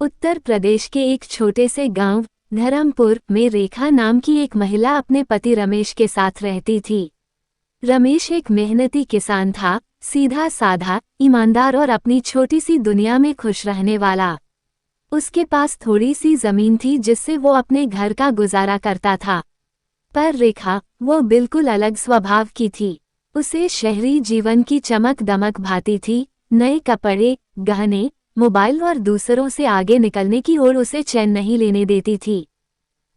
उत्तर प्रदेश के एक छोटे से गांव धरमपुर में रेखा नाम की एक महिला अपने पति रमेश के साथ रहती थी। रमेश एक मेहनती किसान था, सीधा साधा, ईमानदार और अपनी छोटी सी दुनिया में खुश रहने वाला। उसके पास थोड़ी सी जमीन थी जिससे वो अपने घर का गुजारा करता था। पर रेखा, वो बिल्कुल अलग स्वभाव की थी। उसे शहरी जीवन की चमक दमक भाती थी। नए कपड़े, गहने, मोबाइल और दूसरों से आगे निकलने की ओर उसे चैन नहीं लेने देती थी।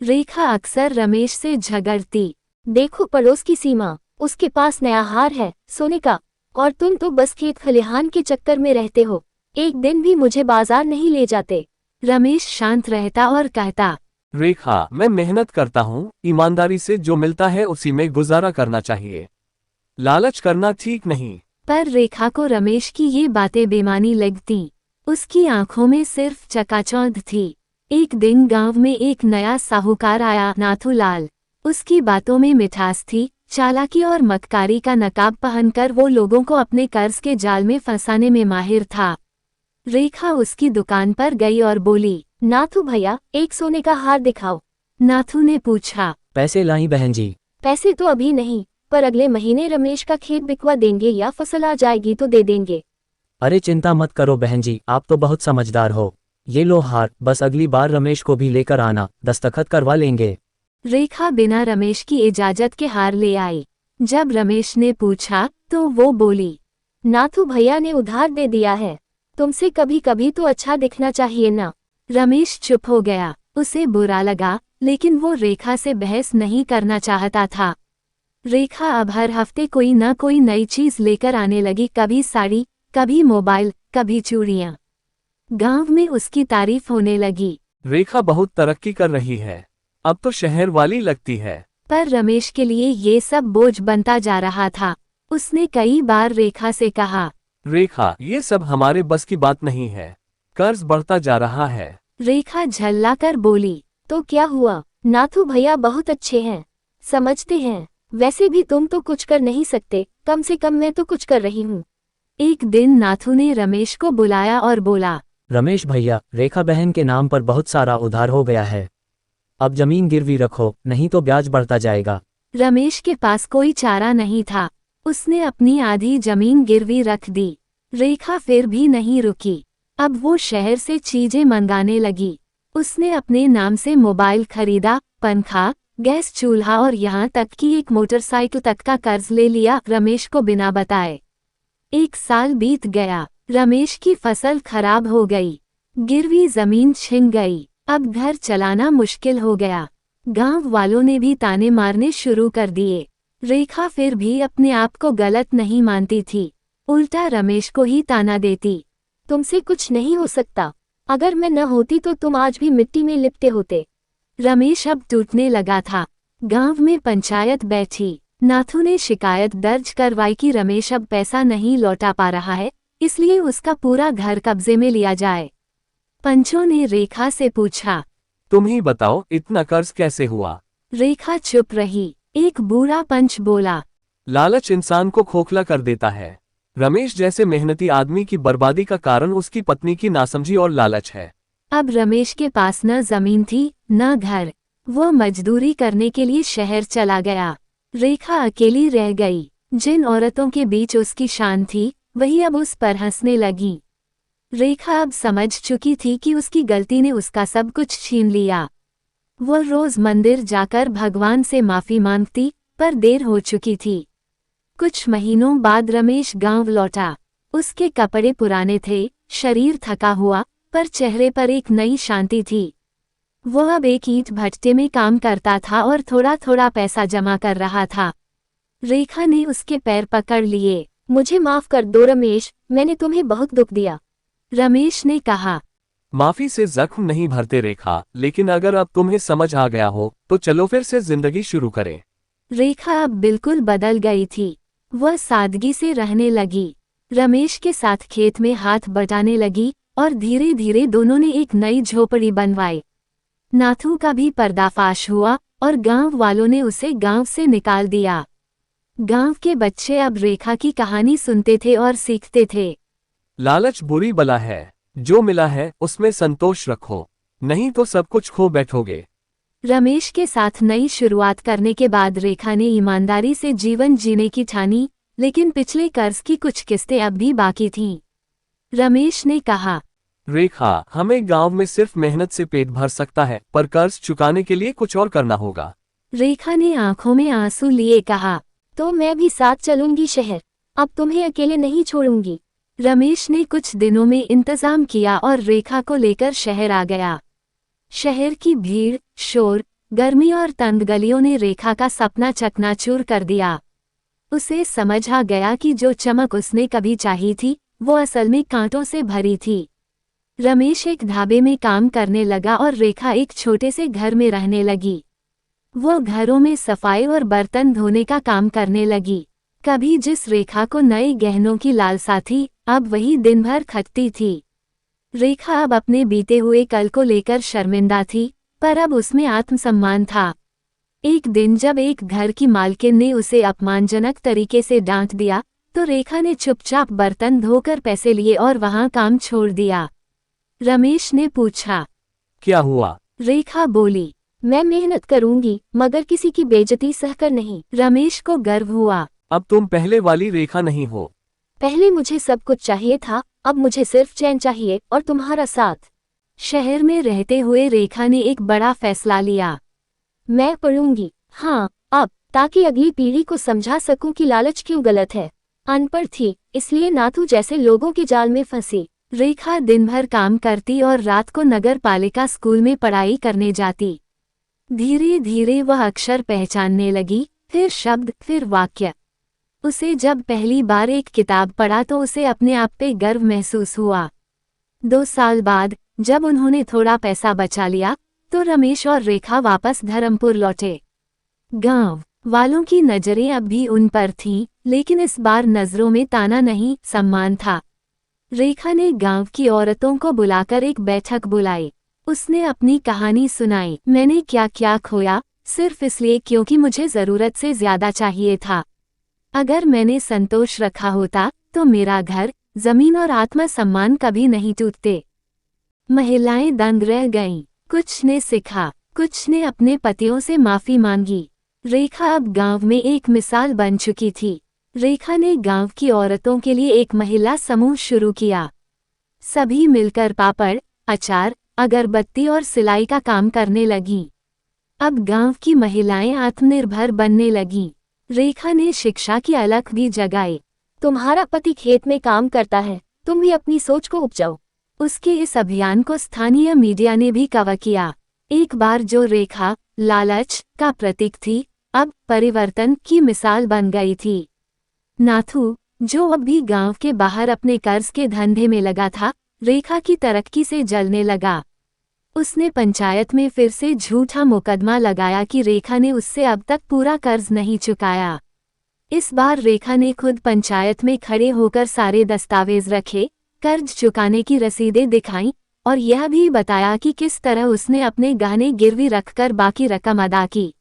रेखा अक्सर रमेश से झगड़ती। देखो पड़ोस की सीमा, उसके पास नया हार है सोने का, और तुम तो बस खेत खलिहान के चक्कर में रहते हो, एक दिन भी मुझे बाजार नहीं ले जाते। रमेश शांत रहता और कहता, रेखा, मैं मेहनत करता हूँ, ईमानदारी से जो मिलता है उसी में गुजारा करना चाहिए, लालच करना ठीक नहीं। पर रेखा को रमेश की ये बातें बेमानी लगती। उसकी आंखों में सिर्फ चकाचौंध थी। एक दिन गांव में एक नया साहूकार आया, नाथूलाल। उसकी बातों में मिठास थी, चालाकी और मक्कारी का नकाब पहनकर वो लोगों को अपने कर्ज के जाल में फंसाने में माहिर था। रेखा उसकी दुकान पर गई और बोली, नाथू भैया, एक सोने का हार दिखाओ। नाथू ने पूछा, पैसे लाई बहन जी? पैसे तो अभी नहीं, पर अगले महीने रमेश का खेत बिकवा देंगे या फसल आ जाएगी तो दे देंगे। अरे चिंता मत करो बहन जी, आप तो बहुत समझदार हो। ये लो हार, बस अगली बार रमेश को भी लेकर आना, दस्तखत करवा लेंगे। रेखा बिना रमेश की इजाजत के हार ले आई। जब रमेश ने पूछा तो वो बोली, नाथू भैया ने उधार दे दिया है, तुमसे कभी कभी तो अच्छा दिखना चाहिए ना। रमेश चुप हो गया। उसे बुरा लगा, लेकिन वो रेखा से बहस नहीं करना चाहता था। रेखा अब हर हफ्ते कोई न कोई नई चीज लेकर आने लगी, कभी साड़ी, कभी मोबाइल, कभी चूड़ियां। गांव में उसकी तारीफ होने लगी। रेखा बहुत तरक्की कर रही है, अब तो शहर वाली लगती है। पर रमेश के लिए ये सब बोझ बनता जा रहा था। उसने कई बार रेखा से कहा, रेखा, ये सब हमारे बस की बात नहीं है, कर्ज बढ़ता जा रहा है। रेखा झल्लाकर बोली, तो क्या हुआ, नाथू भैया बहुत अच्छे हैं, समझते हैं, वैसे भी तुम तो कुछ कर नहीं सकते, कम से कम मैं तो कुछ कर रही हूँ। एक दिन नाथू ने रमेश को बुलाया और बोला, रमेश भैया, रेखा बहन के नाम पर बहुत सारा उधार हो गया है, अब जमीन गिरवी रखो, नहीं तो ब्याज बढ़ता जाएगा। रमेश के पास कोई चारा नहीं था। उसने अपनी आधी जमीन गिरवी रख दी। रेखा फिर भी नहीं रुकी। अब वो शहर से चीजें मंगाने लगी। उसने अपने नाम से मोबाइल खरीदा, पंखा, गैस चूल्हा और यहाँ तक कि एक मोटरसाइकिल तक का कर्ज ले लिया, रमेश को बिना बताए। 1 साल बीत गया। रमेश की फसल खराब हो गई, गिरवी जमीन छिन गई। अब घर चलाना मुश्किल हो गया। गांव वालों ने भी ताने मारने शुरू कर दिए। रेखा फिर भी अपने आप को गलत नहीं मानती थी, उल्टा रमेश को ही ताना देती। तुमसे कुछ नहीं हो सकता, अगर मैं न होती तो तुम आज भी मिट्टी में लिपटे होते। रमेश अब टूटने लगा था। गांव में पंचायत बैठी। नाथू ने शिकायत दर्ज करवाई कि रमेश अब पैसा नहीं लौटा पा रहा है, इसलिए उसका पूरा घर कब्जे में लिया जाए। पंचों ने रेखा से पूछा, तुम ही बताओ, इतना कर्ज कैसे हुआ? रेखा चुप रही। एक बूढ़ा पंच बोला, लालच इंसान को खोखला कर देता है। रमेश जैसे मेहनती आदमी की बर्बादी का कारण उसकी पत्नी की नासमझी और लालच है। अब रमेश के पास न जमीन थी न घर। वो मजदूरी करने के लिए शहर चला गया। रेखा अकेली रह गई। जिन औरतों के बीच उसकी शान थी, वही अब उस पर हंसने लगी। रेखा अब समझ चुकी थी कि उसकी गलती ने उसका सब कुछ छीन लिया। वो रोज मंदिर जाकर भगवान से माफी मांगती, पर देर हो चुकी थी। कुछ महीनों बाद रमेश गांव लौटा। उसके कपड़े पुराने थे, शरीर थका हुआ, पर चेहरे पर एक नई शांति थी। वो अब एक ईंट भट्टे में काम करता था और थोड़ा थोड़ा पैसा जमा कर रहा था। रेखा ने उसके पैर पकड़ लिए। मुझे माफ कर दो रमेश, मैंने तुम्हें बहुत दुख दिया। रमेश ने कहा, माफी से जख्म नहीं भरते रेखा, लेकिन अगर अब तुम्हें समझ आ गया हो तो चलो फिर से जिंदगी शुरू करें। रेखा अब बिल्कुल बदल गई थी। वह सादगी से रहने लगी, रमेश के साथ खेत में हाथ बटाने लगी और धीरे धीरे दोनों ने एक नई झोपड़ी बनवाई। नाथू का भी पर्दाफाश हुआ और गांव वालों ने उसे गांव से निकाल दिया। गांव के बच्चे अब रेखा की कहानी सुनते थे और सीखते थे। लालच बुरी बला है, जो मिला है उसमें संतोष रखो, नहीं तो सब कुछ खो बैठोगे। रमेश के साथ नई शुरुआत करने के बाद रेखा ने ईमानदारी से जीवन जीने की ठानी, लेकिन पिछले कर्ज की कुछ किस्तें अब भी बाकी थीं। रमेश ने कहा, रेखा, हमें गांव में सिर्फ मेहनत से पेट भर सकता है, पर कर्ज चुकाने के लिए कुछ और करना होगा। रेखा ने आंखों में आंसू लिए कहा, तो मैं भी साथ चलूंगी शहर, अब तुम्हें अकेले नहीं छोड़ूंगी। रमेश ने कुछ दिनों में इंतजाम किया और रेखा को लेकर शहर आ गया। शहर की भीड़, शोर, गर्मी और तंग गलियों ने रेखा का सपना चकनाचूर कर दिया। उसे समझ आ गया कि जो चमक उसने कभी चाही थी वो असल में कांटों से भरी थी। रमेश एक ढाबे में काम करने लगा और रेखा एक छोटे से घर में रहने लगी। वो घरों में सफाई और बर्तन धोने का काम करने लगी। कभी जिस रेखा को नए गहनों की लालसा थी, अब वही दिन भर खटती थी। रेखा अब अपने बीते हुए कल को लेकर शर्मिंदा थी, पर अब उसमें आत्मसम्मान था। एक दिन जब एक घर की मालकिन ने उसे अपमानजनक तरीके से डांट दिया, तो रेखा ने चुपचाप बर्तन धोकर पैसे लिए और वहां काम छोड़ दिया। रमेश ने पूछा, क्या हुआ? रेखा बोली, मैं मेहनत करूंगी मगर किसी की बेइज्जती सहकर नहीं। रमेश को गर्व हुआ। अब तुम पहले वाली रेखा नहीं हो। पहले मुझे सब कुछ चाहिए था, अब मुझे सिर्फ चैन चाहिए और तुम्हारा साथ। शहर में रहते हुए रेखा ने एक बड़ा फैसला लिया। मैं पढ़ूंगी, हाँ अब, ताकि अगली पीढ़ी को समझा सकूं कि लालच क्यों गलत है। अनपढ़ थी, इसलिए नाथू जैसे लोगों के जाल में फंसी। रेखा दिन भर काम करती और रात को नगर पालिका स्कूल में पढ़ाई करने जाती। धीरे धीरे वह अक्षर पहचानने लगी, फिर शब्द, फिर वाक्य। उसे जब पहली बार एक किताब पढ़ा तो उसे अपने आप पे गर्व महसूस हुआ। 2 साल बाद जब उन्होंने थोड़ा पैसा बचा लिया, तो रमेश और रेखा वापस धर्मपुर लौटे। गांव वालों की नजरें अब भी उन पर थीं, लेकिन इस बार नजरों में ताना नहीं, सम्मान था। रेखा ने गांव की औरतों को बुलाकर एक बैठक बुलाई। उसने अपनी कहानी सुनाई। मैंने क्या क्या खोया, सिर्फ इसलिए क्योंकि मुझे जरूरत से ज्यादा चाहिए था। अगर मैंने संतोष रखा होता तो मेरा घर, जमीन और आत्मसम्मान कभी नहीं टूटते। महिलाएं दंग रह गईं। कुछ ने सीखा, कुछ ने अपने पतियों से माफी मांगी। रेखा अब गांव में एक मिसाल बन चुकी थी। रेखा ने गांव की औरतों के लिए एक महिला समूह शुरू किया। सभी मिलकर पापड़, अचार, अगरबत्ती और सिलाई का काम करने लगीं। अब गांव की महिलाएं आत्मनिर्भर बनने लगीं। रेखा ने शिक्षा की अलख भी जगाई। तुम्हारा पति खेत में काम करता है, तुम भी अपनी सोच को उपजाओ। उसके इस अभियान को स्थानीय मीडिया ने भी कवर किया। एक बार जो रेखा लालच का प्रतीक थी, अब परिवर्तन की मिसाल बन गई थी। नाथू, जो अब भी गांव के बाहर अपने कर्ज के धंधे में लगा था, रेखा की तरक्की से जलने लगा। उसने पंचायत में फिर से झूठा मुकदमा लगाया कि रेखा ने उससे अब तक पूरा कर्ज नहीं चुकाया। इस बार रेखा ने खुद पंचायत में खड़े होकर सारे दस्तावेज रखे, कर्ज चुकाने की रसीदें दिखाईं और यह भी बताया कि किस तरह उसने अपने गहने गिरवी रखकर बाकी रकम अदा की।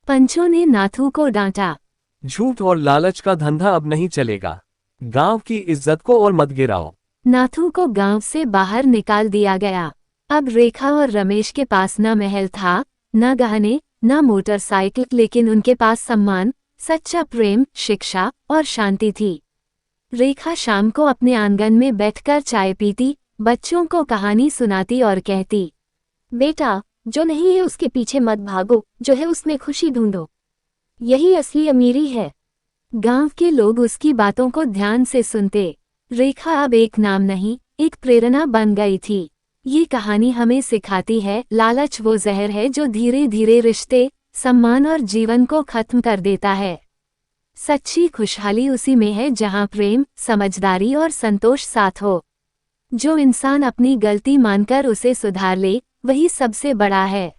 पंचों ने नाथू को डांटा। झूठ और लालच का धंधा अब नहीं चलेगा। गांव की इज्जत को और मत गिराओ। नाथू को गांव से बाहर निकाल दिया गया। अब रेखा और रमेश के पास न महल था, न गहने, न मोटरसाइकिल, लेकिन उनके पास सम्मान, सच्चा प्रेम, शिक्षा और शांति थी। रेखा शाम को अपने आंगन में बैठकर चाय पीती, बच्चों को कहानी सुनाती और कहती, बेटा, जो नहीं है उसके पीछे मत भागो, जो है उसमें खुशी ढूंढो। यही असली अमीरी है। गांव के लोग उसकी बातों को ध्यान से सुनते। रेखा अब एक नाम नहीं, एक प्रेरणा बन गई थी। ये कहानी हमें सिखाती है, लालच वो जहर है जो धीरे धीरे रिश्ते, सम्मान और जीवन को खत्म कर देता है। सच्ची खुशहाली उसी में है जहां प्रेम, समझदारी और संतोष साथ हो। जो इंसान अपनी गलती मानकर उसे सुधार ले, वही सबसे बड़ा है।